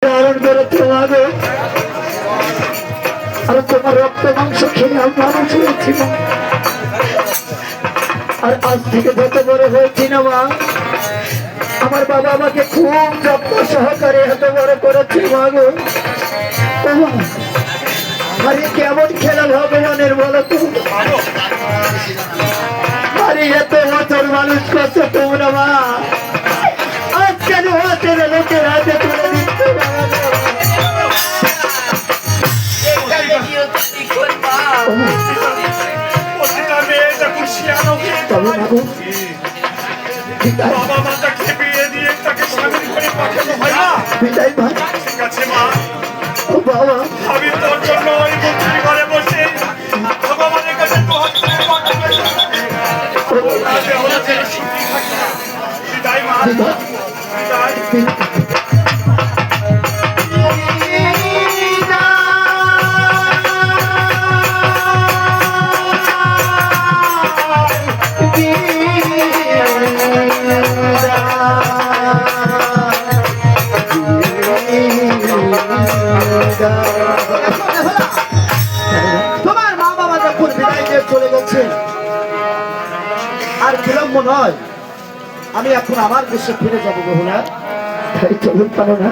ধারণ করেছে মাগো। আর তোমার রক্ত মাংস খেয়ে আমি মানুষ হয়েছি মা। আর আজ থেকে যত বড় হয়েছি না মা, আমার বাবা আমাকে খুব যত্ন সহকারে এত বড় করেছে মাগো। আরে কেমন খেলা ভগবানের বলো তো, আরে এত বছর মানুষ করছো তোমরা মা, আজ কেন হাতে লোকের হাতে তুলে দিচ্ছে বাবা। আমি তোর জন্য ওই মন্ত্রী ঘরে বসে ভগবানের কাছে বিদায় মা, বিদায়। তোমার মা বাবা যখন বিদায় দিয়ে চলে গেছে, আর বিলম্ব নয়, আমি এখন আমার দেশে ফিরে যাবো বহুলা। তাই চলুন পারো না।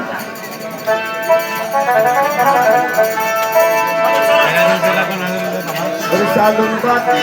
সালুন বাতি